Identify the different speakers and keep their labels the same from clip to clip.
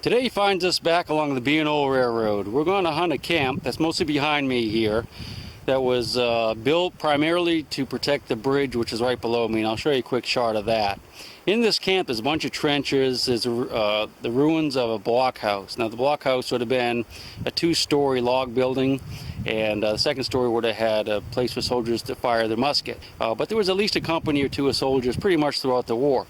Speaker 1: Today finds us back along the B&O Railroad. We're going to hunt a camp that's mostly behind me here that was built primarily to protect the bridge, which is right below me, and I'll show you a quick shot of that. In this camp is a bunch of trenches. There's the ruins of a blockhouse. Now the blockhouse would have been a two-story log building, and the second story would have had a place for soldiers to fire their musket. But there was at least a company or two of soldiers pretty much throughout the war.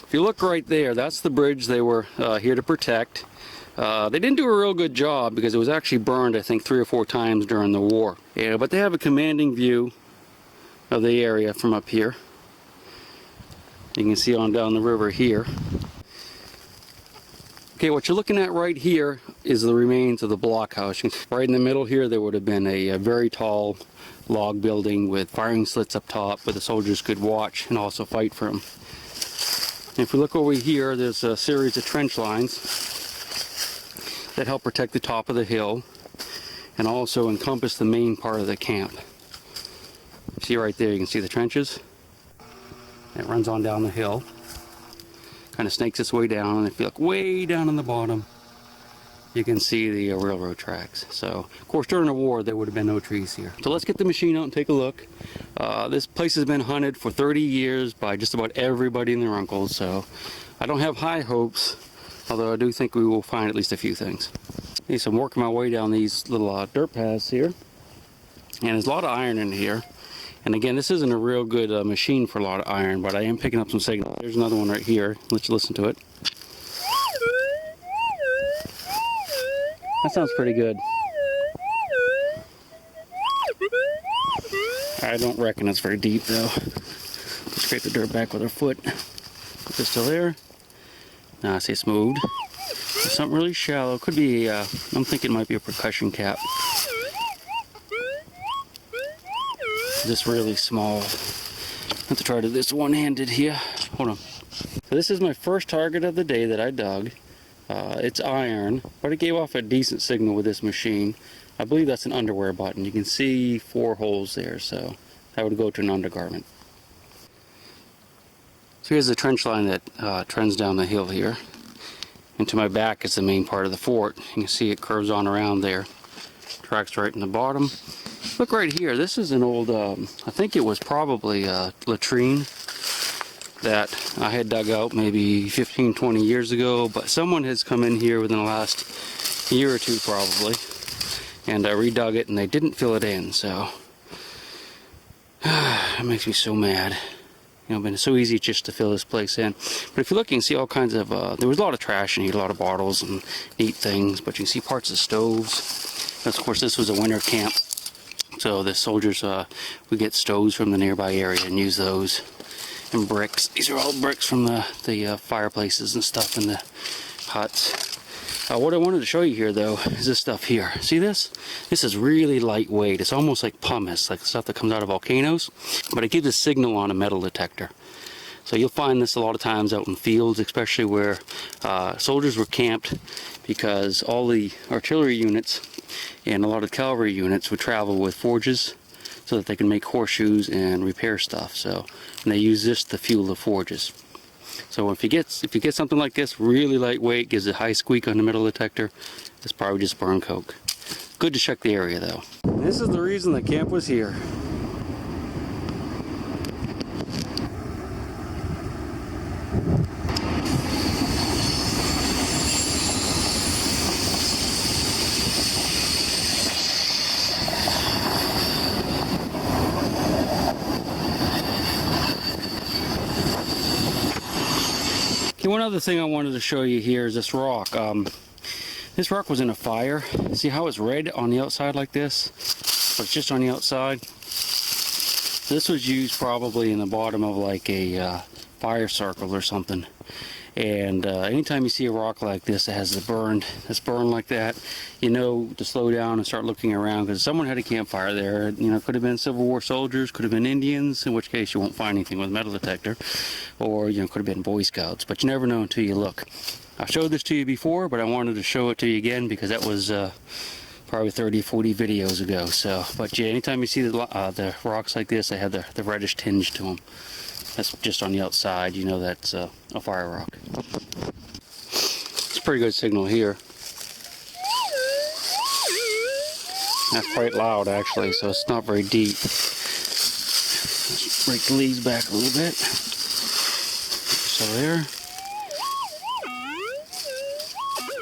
Speaker 1: If you look right there, that's the bridge they were here to protect. They didn't do a real good job because it was actually burned, I think, 3 or 4 times during the war. Yeah, but they have a commanding view of the area from up here. You can see on down the river here. Okay, what you're looking at right here is the remains of the blockhouse. Right in the middle here, there would have been a very tall log building with firing slits up top where the soldiers could watch and also fight for them. And if we look over here, there's a series of trench lines that help protect the top of the hill and also encompass the main part of the camp. See right there, you can see the trenches. It runs on down the hill, kind of snakes its way down, and if you look way down on the bottom, you can see the railroad tracks. So, of course, during the war, there would have been no trees here. So let's get the machine out and take a look. This place has been hunted for 30 years by just about everybody and their uncles, so I don't have high hopes, although I do think we will find at least a few things. Okay, so I'm working my way down these little dirt paths here, and there's a lot of iron in here. And again, this isn't a real good machine for a lot of iron, but I am picking up some signal. There's another one right here. Let's listen to it. That sounds pretty good. I don't reckon it's very deep though. Scrape the dirt back with our foot. Is it still there? Nah, I see it's moved. It's something really shallow. Could be, I'm thinking it might be a percussion cap. Just really small. I have to try to do this one-handed here. Hold on. So this is my first target of the day that I dug. It's iron, but it gave off a decent signal with this machine. I believe that's an underwear button. You can see 4 holes there, so that would go to an undergarment. So here's the trench line that trends down the hill here. And to my back is the main part of the fort. You can see it curves on around there. Tracks right in the bottom. Look right here, this is an old, I think it was probably a latrine that I had dug out maybe 15-20 years ago, but someone has come in here within the last year or two probably, and I redug it and they didn't fill it in, so that makes me so mad. You know, it's so easy just to fill this place in. But if you look, you can see all kinds of, there was a lot of trash in here, a lot of bottles and neat things, but you can see parts of stoves. And of course, this was a winter camp. So the soldiers would get stoves from the nearby area and use those. And bricks. These are all bricks from the fireplaces and stuff in the huts. What I wanted to show you here, though, is this stuff here. See this? This is really lightweight. It's almost like pumice, like stuff that comes out of volcanoes. But it gives a signal on a metal detector. So you'll find this a lot of times out in fields, especially where soldiers were camped, because all the artillery units and a lot of cavalry units would travel with forges so that they can make horseshoes and repair stuff. So and they use this to fuel the forges. So if you get something like this, really lightweight, gives a high squeak on the metal detector, it's probably just burn coke. Good to check the area though. This is the reason the camp was here. Okay, one other thing I wanted to show you here is this rock. This rock was in a fire. See how it's red on the outside like this? But it's just on the outside. This was used probably in the bottom of like a fire circle or something. And anytime you see a rock like this that has that's burned like that, you know to slow down and start looking around, because someone had a campfire there. You know, it could have been Civil War soldiers, could have been Indians, in which case you won't find anything with a metal detector, or you know, could have been Boy Scouts, but you never know until you look. I showed this to you before, but I wanted to show it to you again because that was probably 30, 40 videos ago. So, but yeah, anytime you see the rocks like this, they have the reddish tinge to them. That's just on the outside. You know that's a fire rock. It's a pretty good signal here. That's quite loud actually, so it's not very deep. Let's break the leaves back a little bit. So there.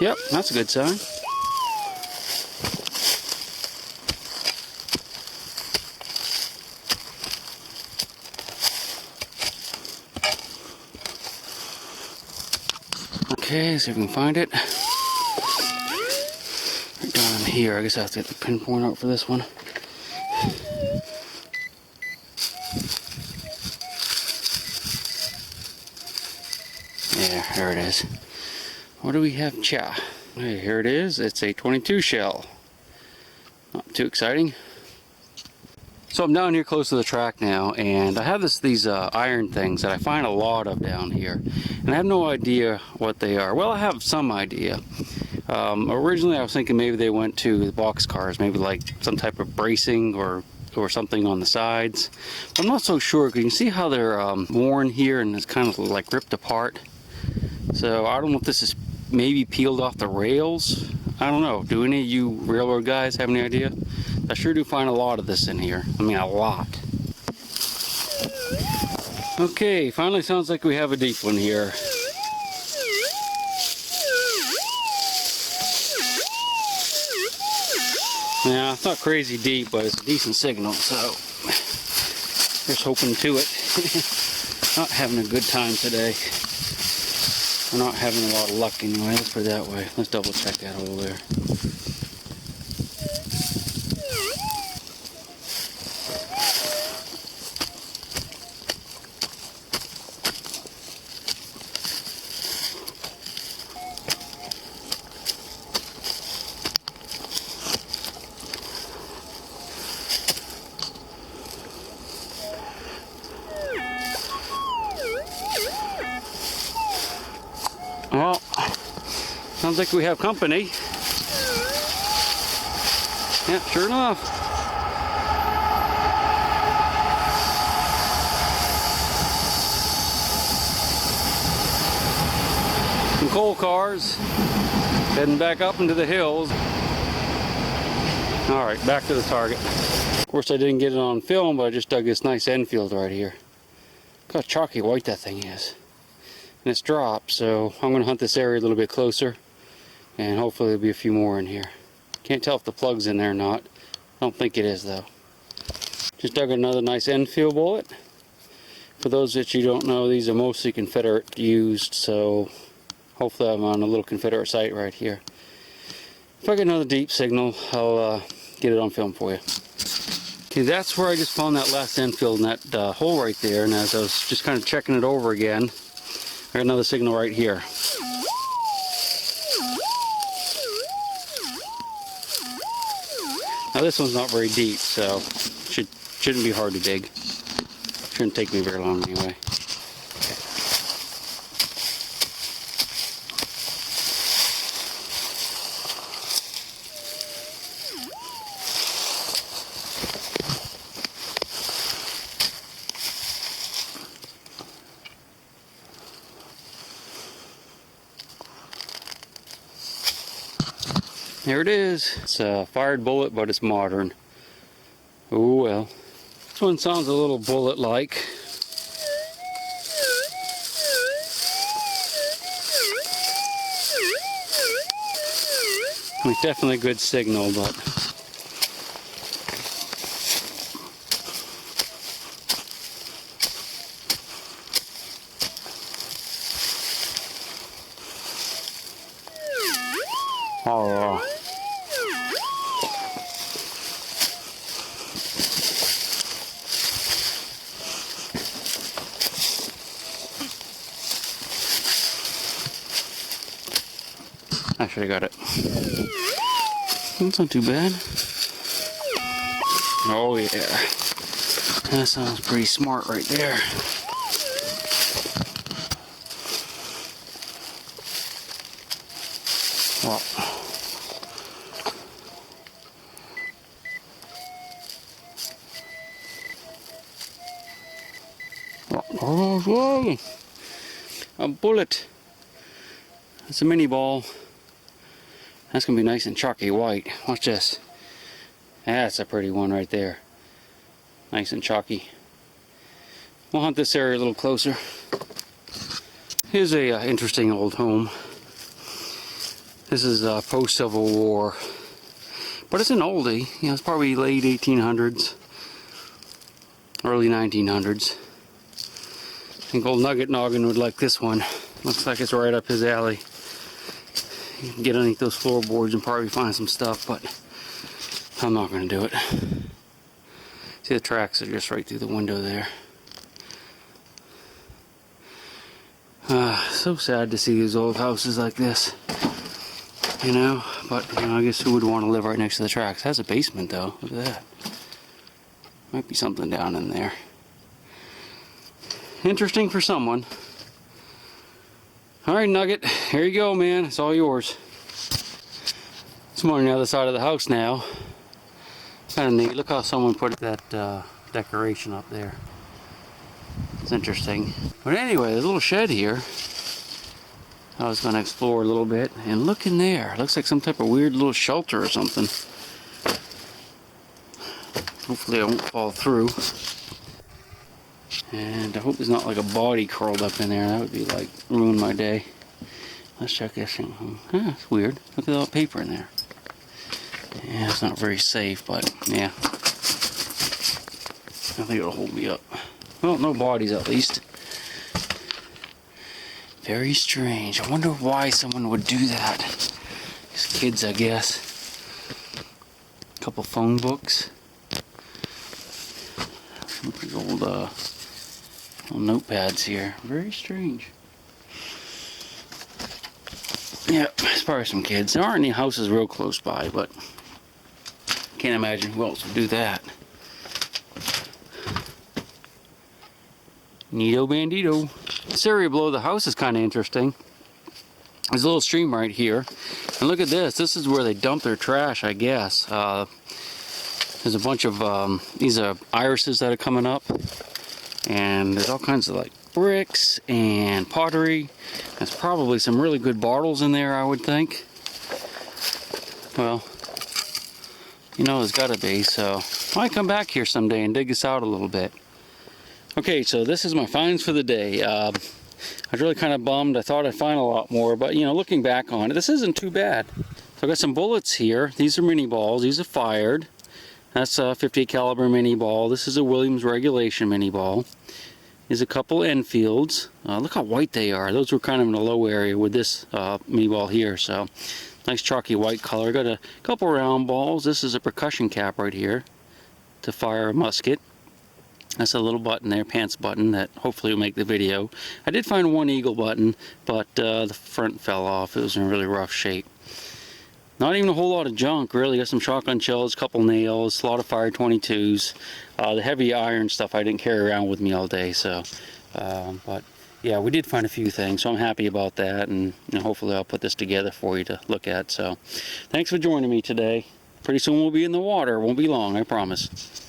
Speaker 1: Yep, that's a good sign. Okay, see if we can find it. Right down here, I guess I have to get the pinpoint out for this one. Yeah, there it is. What do we have? Cha. Hey, here it is. It's a 22 shell. Not too exciting. So I'm down here close to the track now, and I have these iron things that I find a lot of down here, and I have no idea what they are. Well, I have some idea. Originally I was thinking maybe they went to the box cars, maybe like some type of bracing or something on the sides. But I'm not so sure, because you can see how they're worn here and it's kind of like ripped apart. So I don't know if this is maybe peeled off the rails. I don't know. Do any of you railroad guys have any idea? I sure do find a lot of this in here. I mean, a lot. Okay, finally sounds like we have a deep one here. Yeah, it's not crazy deep, but it's a decent signal, so just hoping to it. Not having a good time today. We're not having a lot of luck anyway, let's put it that way. Let's double check that hole there. Well, sounds like we have company. Yeah, sure enough. Some coal cars heading back up into the hills. All right, back to the target. Of course, I didn't get it on film, but I just dug this nice Enfield right here. Look how chalky white that thing is. And it's dropped, so I'm going to hunt this area a little bit closer, and hopefully there'll be a few more in here. Can't tell if the plug's in there or not. I don't think it is though. Just dug another nice Enfield bullet. For those that you don't know, these are mostly Confederate used, so hopefully I'm on a little Confederate site right here. If I get another deep signal, I'll get it on film for you. Okay, that's where I just found that last Enfield in that hole right there, and as I was just kind of checking it over again, I got another signal right here. Now this one's not very deep, so shouldn't be hard to dig. Shouldn't take me very long anyway. There it is. It's a fired bullet, but it's modern. Oh well. This one sounds a little bullet-like. It's definitely a good signal, but oh. I should have got it. That's not too bad. Oh yeah. That sounds pretty smart right there. Well, Oh, yay! A bullet. That's a mini ball. That's gonna be nice and chalky white. Watch this. That's a pretty one right there. Nice and chalky. We'll hunt this area a little closer. Here's a interesting old home. This is post-Civil War, but it's an oldie. You know, it's probably late 1800s, early 1900s. I think old Nugget Noggin would like this one. Looks like it's right up his alley. You can get underneath those floorboards and probably find some stuff, but I'm not going to do it. See, the tracks are just right through the window there. So sad to see these old houses like this, you know, but you know, I guess who would want to live right next to the tracks? It has a basement though, look at that. Might be something down in there. Interesting for someone. Alright, Nugget, here you go, man, it's all yours. It's more on the other side of the house now. Kind of neat, look how someone put that decoration up there. It's interesting. But anyway, there's a little shed here. I was going to explore a little bit. And look in there. Looks like some type of weird little shelter or something. Hopefully I won't fall through. And I hope there's not like a body curled up in there. That would be like ruin my day. Let's check this thing. It's weird. Look at all the paper in there. Yeah, it's not very safe, but yeah. I think it'll hold me up. Well, no bodies at least. Very strange. I wonder why someone would do that. These kids, I guess. A couple phone books. Some pretty old little notepads here. Very strange. Yeah, there's probably some kids. There aren't any houses real close by, but can't imagine who else would do that. Neato bandito. This area below the house is kind of interesting. There's a little stream right here. And look at this. This is where they dump their trash, I guess. There's a bunch of, these are irises that are coming up. And there's all kinds of like bricks and pottery. There's probably some really good bottles in there, I would think. Well, you know, there's got to be. So I might come back here someday and dig this out a little bit. Okay, so this is my finds for the day. I was really kind of bummed. I thought I'd find a lot more, but you know, looking back on it, this isn't too bad. So I got some bullets here. These are mini balls. These are fired. That's a 58 caliber mini ball. This is a Williams regulation mini ball. There's a couple Enfields. Look how white they are. Those were kind of in a low area with this mini ball here. So nice chalky white color. Got a couple round balls. This is a percussion cap right here to fire a musket. That's a little button there, pants button, that hopefully will make the video. I did find one eagle button, but the front fell off. It was in really rough shape. Not even a whole lot of junk, really. Got some shotgun shells, couple nails, a lot of fire 22s. The heavy iron stuff I didn't carry around with me all day, so. But yeah, we did find a few things, so I'm happy about that, and you know, hopefully I'll put this together for you to look at. So, thanks for joining me today. Pretty soon we'll be in the water. It won't be long, I promise.